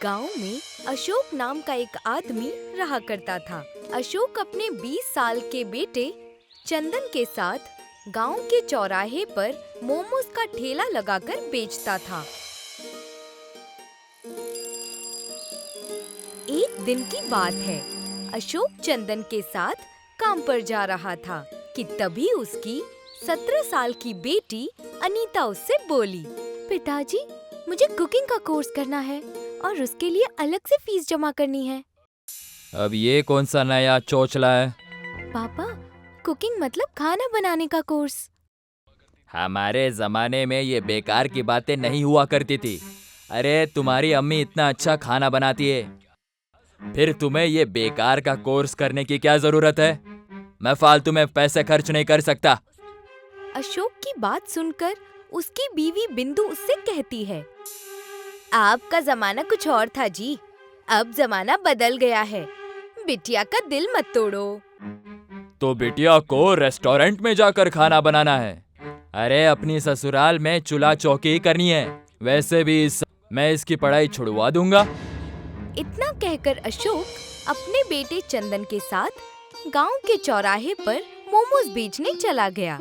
गांव में अशोक नाम का एक आदमी रहा करता था। अशोक अपने 20 साल के बेटे चंदन के साथ गांव के चौराहे पर मोमोज का ठेला लगाकर बेचता था। एक दिन की बात है, अशोक चंदन के साथ काम पर जा रहा था कि तभी उसकी 17 साल की बेटी अनीता उससे बोली, पिताजी, मुझे कुकिंग का कोर्स करना है और उसके लिए अलग से फीस जमा करनी है। अब ये कौन सा नया चोचला है? पापा, कुकिंग मतलब खाना बनाने का कोर्स। हमारे जमाने में ये बेकार की बातें नहीं हुआ करती थी। अरे तुम्हारी अम्मी इतना अच्छा खाना बनाती है, फिर तुम्हें ये बेकार का कोर्स करने की क्या जरूरत है? मैं फालतू में पैसे खर्च नहीं कर सकता। अशोक की बात सुनकर उसकी बीवी बिंदु उससे कहती है, आपका जमाना कुछ और था जी, अब जमाना बदल गया है। बिटिया का दिल मत तोड़ो। तो बिटिया को रेस्टोरेंट में जाकर खाना बनाना है। अरे अपनी ससुराल में चूल्हा चौकी करनी है। वैसे भी मैं इसकी पढ़ाई छुड़वा दूंगा। इतना कहकर अशोक अपने बेटे चंदन के साथ गांव के चौराहे पर मोमोज बेचने चला गया।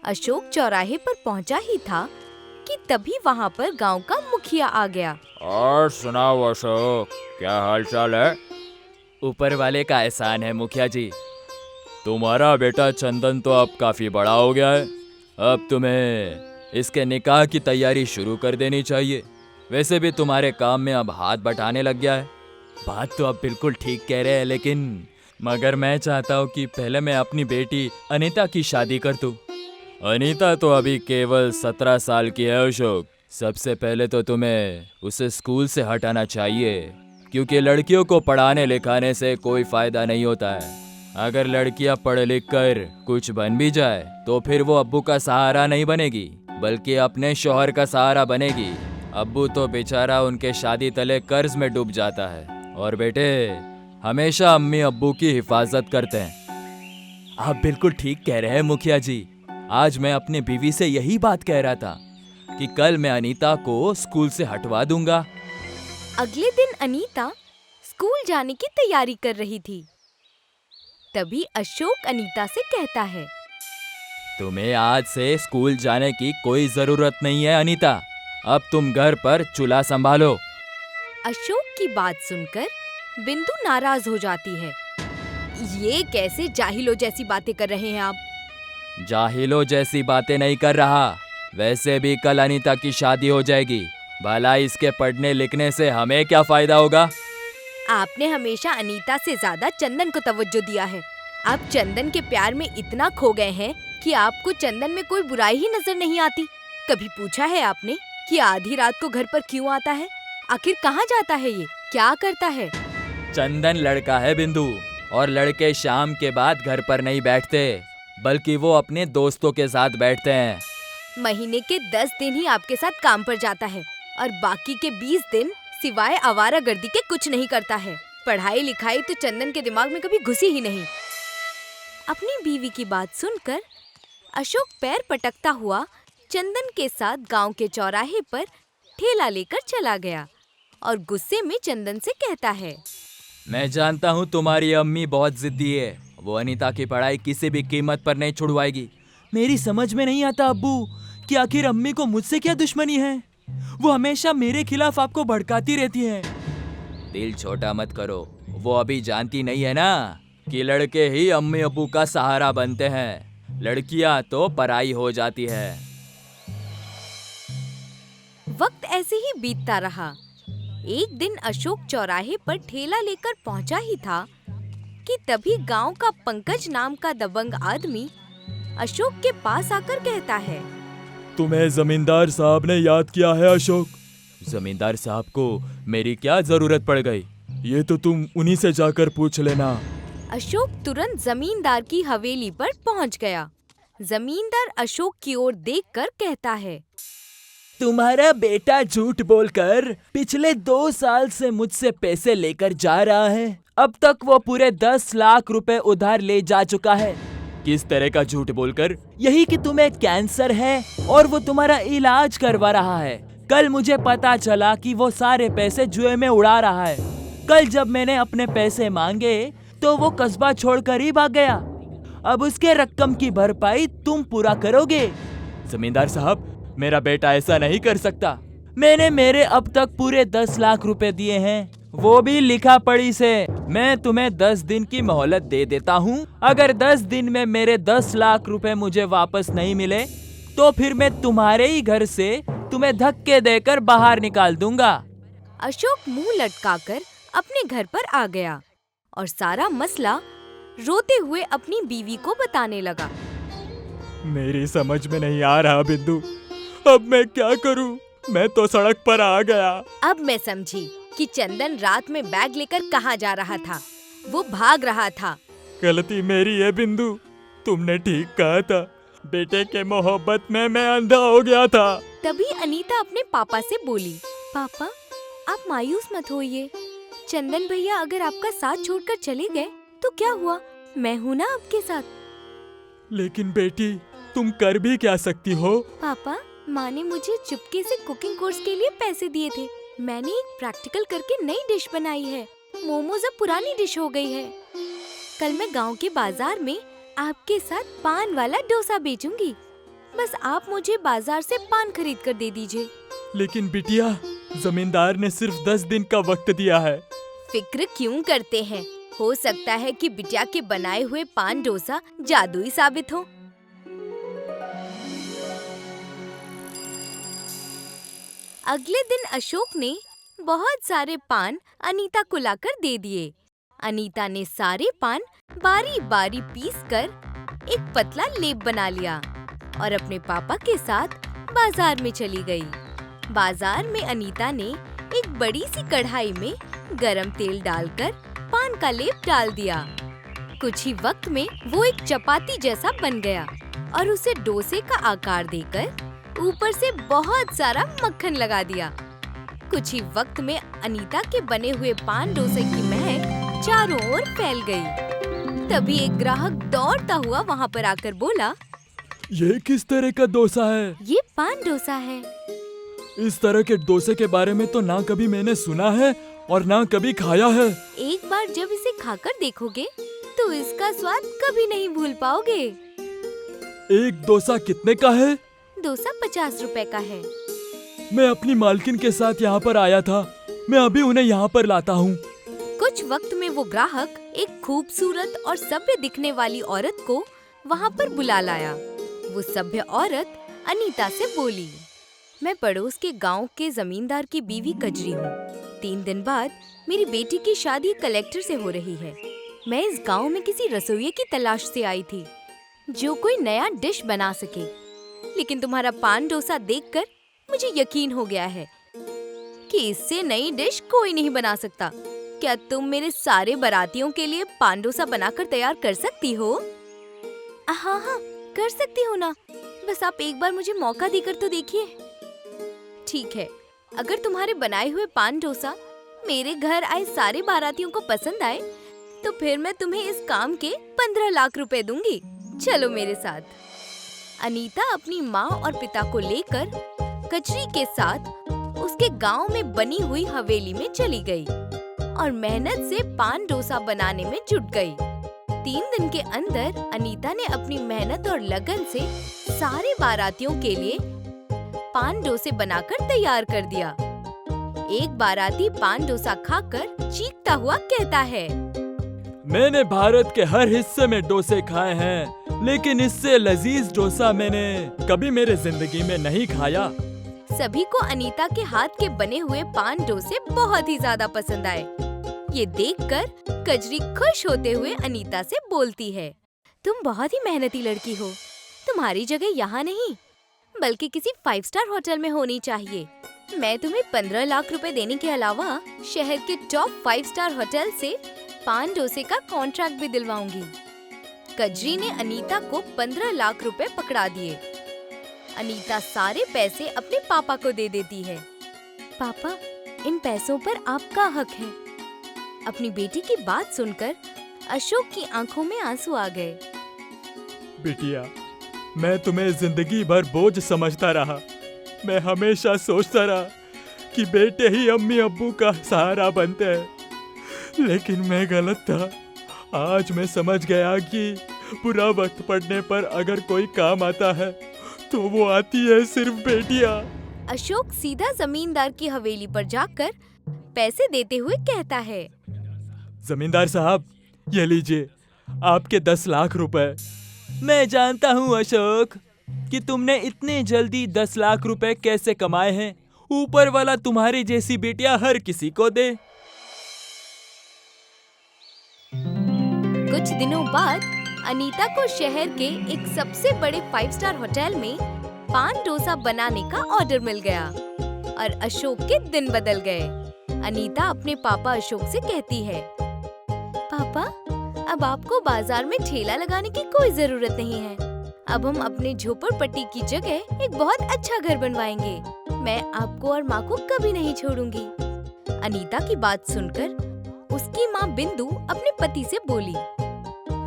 अशोक चौराहे पर पहुंचा ही था कि तभी वहां पर गांव का मुखिया आ गया। और सुनाओ अशोक, क्या हालचाल है? ऊपर वाले का एहसान है मुखिया जी। तुम्हारा बेटा चंदन तो अब काफी बड़ा हो गया है। अब तुम्हें इसके निकाह की तैयारी शुरू कर देनी चाहिए। वैसे भी तुम्हारे काम में अब हाथ बटाने लग गया है। बात तो आप बिल्कुल ठीक कह रहे हैं, लेकिन मगर मैं चाहता हूँ कि पहले मैं अपनी बेटी अनीता की शादी कर दूँ। अनीता तो अभी केवल 17 साल की है अशोक। सबसे पहले तो तुम्हें उसे स्कूल से हटाना चाहिए, क्योंकि लड़कियों को पढ़ाने लिखाने से कोई फायदा नहीं होता है। अगर लड़कियां पढ़ लिख कर कुछ बन भी जाए तो फिर वो अब्बू का सहारा नहीं बनेगी, बल्कि अपने शौहर का सहारा बनेगी। अब्बू तो बेचारा उनके शादी तले कर्ज में डूब जाता है, और बेटे हमेशा अम्मी अब्बू की हिफाजत करते हैं। आप बिल्कुल ठीक कह रहे हैं मुखिया जी। आज मैं अपनी बीवी से यही बात कह रहा था कि कल मैं अनीता को स्कूल से हटवा दूंगा। अगले दिन अनीता स्कूल जाने की तैयारी कर रही थी। तभी अशोक अनीता से कहता है, तुम्हें आज से स्कूल जाने की कोई जरूरत नहीं है अनीता। अब तुम घर पर चूल्हा संभालो। अशोक की बात सुनकर बिंदु नाराज हो जाती है। ये कैसे जाहिलों जैसी बातें कर रहे हैं आप? जाहिलों जैसी बातें नहीं कर रहा। वैसे भी कल अनीता की शादी हो जाएगी। भला इसके पढ़ने लिखने से हमें क्या फायदा होगा? आपने हमेशा अनीता से ज्यादा चंदन को तवज्जो दिया है। आप चंदन के प्यार में इतना खो गए हैं कि आपको चंदन में कोई बुराई ही नजर नहीं आती। कभी पूछा है आपने कि आधी रात को घर पर क्यों आता है? आखिर कहाँ जाता है ये? क्या करता है? चंदन लड़का है बिंदु, और लड़के शाम के बाद घर पर नहीं बैठते, बल्कि वो अपने दोस्तों के साथ बैठते हैं। महीने के 10 दिन ही आपके साथ काम पर जाता है और बाकी के 20 दिन सिवाय आवारागर्दी के कुछ नहीं करता है। पढ़ाई लिखाई तो चंदन के दिमाग में कभी घुसी ही नहीं। अपनी बीवी की बात सुनकर अशोक पैर पटकता हुआ चंदन के साथ गांव के चौराहे पर ठेला लेकर चला गया और गुस्से में चंदन से कहता है, मैं जानता हूँ तुम्हारी अम्मी बहुत जिद्दी है। वो अनीता की पढ़ाई किसी भी कीमत पर नहीं छुड़वाएगी। मेरी समझ में नहीं आता अब्बू कि आखिर अम्मी को मुझसे क्या दुश्मनी है। वो हमेशा मेरे खिलाफ आपको भड़काती रहती है। दिल छोटा मत करो। वो अभी जानती नहीं है ना कि लड़के ही अम्मी अब्बू का सहारा बनते हैं। लड़कियां तो पराई हो जाती है। वक्त ऐसे ही बीतता रहा। एक दिन अशोक चौराहे पर ठेला लेकर पहुंचा ही था कि तभी गांव का पंकज नाम का दबंग आदमी अशोक के पास आकर कहता है, तुम्हें जमींदार साहब ने याद किया है अशोक? जमींदार साहब को मेरी क्या जरूरत पड़ गई? ये तो तुम उन्हीं से जाकर पूछ लेना। अशोक तुरंत जमींदार की हवेली पर पहुंच गया। जमींदार अशोक की ओर देखकर कहता है, तुम्हारा बेटा झूठ बोलकर पिछले 2 साल से मुझसे पैसे लेकर जा रहा है। अब तक वो पूरे 10 लाख रुपए उधार ले जा चुका है। किस तरह का झूठ बोलकर? यही कि तुम्हें कैंसर है और वो तुम्हारा इलाज करवा रहा है। कल मुझे पता चला कि वो सारे पैसे जुए में उड़ा रहा है। कल जब मैंने अपने पैसे मांगे तो वो कस्बा छोड़कर ही भाग गया। अब उसके रकम की भरपाई तुम पूरा करोगे। जमींदार साहब, मेरा बेटा ऐसा नहीं कर सकता। मैंने मेरे अब तक पूरे 10 लाख रुपए दिए हैं, वो भी लिखा पढ़ी से। मैं तुम्हें 10 दिन की मोहलत दे देता हूँ। अगर 10 दिन में मेरे 10 लाख रुपए मुझे वापस नहीं मिले तो फिर मैं तुम्हारे ही घर से तुम्हें धक्के देकर बाहर निकाल दूंगा। अशोक मुंह लटकाकर अपने घर पर आ गया और सारा मसला रोते हुए अपनी बीवी को बताने लगा। मेरी समझ में नहीं आ रहा बिंदु, अब मैं क्या करूं? मैं तो सड़क पर आ गया। अब मैं समझी कि चंदन रात में बैग लेकर कहाँ जा रहा था। वो भाग रहा था। गलती मेरी है बिंदु, तुमने ठीक कहा था। बेटे के मोहब्बत में मैं अंधा हो गया था। तभी अनीता अपने पापा से बोली, पापा आप मायूस मत होइए। चंदन भैया अगर आपका साथ छोड़कर चले गए तो क्या हुआ, मैं हूँ ना आपके साथ। लेकिन बेटी, तुम कर भी क्या सकती हो? पापा, माँ ने मुझे चुपके से कुकिंग कोर्स के लिए पैसे दिए थे। मैंने एक प्रैक्टिकल करके नई डिश बनाई है। मोमोज अब पुरानी डिश हो गई है। कल मैं गांव के बाजार में आपके साथ पान वाला डोसा बेचूंगी। बस आप मुझे बाजार से पान खरीद कर दे दीजिए। लेकिन बिटिया, जमींदार ने सिर्फ 10 दिन का वक्त दिया है। फिक्र क्यों करते हैं? हो सकता है कि बिटिया के बनाए हुए पान डोसा जादुई साबित हो। अगले दिन अशोक ने बहुत सारे पान अनीता को लाकर दे दिए। अनीता ने सारे पान बारी बारी पीस कर एक पतला लेप बना लिया और अपने पापा के साथ बाजार में चली गई। बाजार में अनीता ने एक बड़ी सी कढ़ाई में गरम तेल डालकर पान का लेप डाल दिया। कुछ ही वक्त में वो एक चपाती जैसा बन गया और उसे डोसे का आकार देकर ऊपर से बहुत सारा मक्खन लगा दिया। कुछ ही वक्त में अनीता के बने हुए पान डोसे की महक चारों ओर फैल गई। तभी एक ग्राहक दौड़ता हुआ वहाँ पर आकर बोला, ये किस तरह का डोसा है? ये पान डोसा है। इस तरह के डोसे के बारे में तो ना कभी मैंने सुना है और ना कभी खाया है। एक बार जब इसे खाकर देखोगे तो इसका स्वाद कभी नहीं भूल पाओगे। एक डोसा कितने का है? डोसा 50 रुपए का है। मैं अपनी मालकिन के साथ यहाँ पर आया था, मैं अभी उन्हें यहाँ पर लाता हूँ। कुछ वक्त में वो ग्राहक एक खूबसूरत और सभ्य दिखने वाली औरत को वहाँ पर बुला लाया। वो सभ्य औरत अनीता से बोली, मैं पड़ोस के गांव के जमींदार की बीवी कजरी हूँ। 3 दिन बाद मेरी बेटी की शादी कलेक्टर से हो रही है। मैं इस गांव में किसी रसोइये की तलाश से आई थी जो कोई नया डिश बना सके। लेकिन तुम्हारा पान डोसा देखकर मुझे यकीन हो गया है कि इससे नई डिश कोई नहीं बना सकता। क्या तुम मेरे सारे बारातियों के लिए पान डोसा बनाकर तैयार कर सकती हो? हाँ हाँ, कर सकती हूँ ना। बस आप एक बार मुझे मौका देकर तो देखिए। ठीक है, अगर तुम्हारे बनाए हुए पान डोसा मेरे घर आए सारे बारातियों को पसंद आए तो फिर मैं तुम्हें इस काम के 15 लाख रुपए दूंगी। चलो मेरे साथ। अनीता अपनी माँ और पिता को लेकर कजरी के साथ उसके गांव में बनी हुई हवेली में चली गई और मेहनत से पान डोसा बनाने में जुट गई। 3 दिन के अंदर अनीता ने अपनी मेहनत और लगन से सारे बारातियों के लिए पान डोसे बनाकर तैयार कर दिया। एक बाराती पान डोसा खाकर चीखता हुआ कहता है, मैंने भारत के हर हिस्से में डोसे खाए हैं, लेकिन इससे लजीज डोसा मैंने कभी मेरे जिंदगी में नहीं खाया। सभी को अनीता के हाथ के बने हुए पान डोसे बहुत ही ज्यादा पसंद आए। ये देखकर कजरी खुश होते हुए अनीता से बोलती है, तुम बहुत ही मेहनती लड़की हो। तुम्हारी जगह यहाँ नहीं बल्कि किसी 5 स्टार होटल में होनी चाहिए। मैं तुम्हें 15 लाख रुपए देने के अलावा शहर के टॉप 5 स्टार होटल से पान डोसे का कॉन्ट्रैक्ट भी दिलवाऊंगी। कजरी ने अनीता को 15 लाख रुपए पकड़ा दिए। अनीता सारे पैसे अपने पापा को दे देती है। पापा, इन पैसों पर आपका हक है। अपनी बेटी की बात सुनकर अशोक की आंखों में आंसू आ गए। बिटिया, मैं तुम्हें जिंदगी भर बोझ समझता रहा, मैं हमेशा सोचता रहा कि बेटे ही अम्मी अब्बू का सहारा बनते हैं, लेकिन मैं गलत था। आज मैं समझ गया कि बुरा वक्त पड़ने पर अगर कोई काम आता है तो वो आती है सिर्फ बेटियां। अशोक सीधा जमींदार की हवेली पर जाकर पैसे देते हुए कहता है, जमींदार साहब, ये लीजिए आपके 10 लाख रुपए। मैं जानता हूँ अशोक कि तुमने इतनी जल्दी 10 लाख रुपए कैसे कमाए हैं। ऊपर वाला तुम्हारी जैसी बेटियां हर किसी को दे। कुछ दिनों बाद अनीता को शहर के एक सबसे बड़े 5 स्टार होटल में पान डोसा बनाने का ऑर्डर मिल गया और अशोक के दिन बदल गए। अनीता अपने पापा अशोक से कहती है, पापा, अब आपको बाजार में ठेला लगाने की कोई जरूरत नहीं है। अब हम अपने झोपड़पट्टी की जगह एक बहुत अच्छा घर बनवाएंगे। मैं आपको और माँ को कभी नहीं छोड़ूंगी। अनीता की बात सुनकर उसकी माँ बिंदु अपने पति से बोली,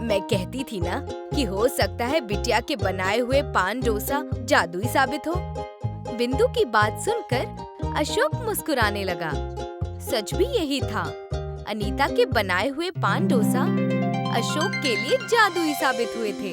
मैं कहती थी ना कि हो सकता है बिटिया के बनाए हुए पान डोसा जादुई साबित हो। बिंदु की बात सुनकर अशोक मुस्कुराने लगा। सच भी यही था। अनीता के बनाए हुए पान डोसा अशोक के लिए जादुई साबित हुए थे।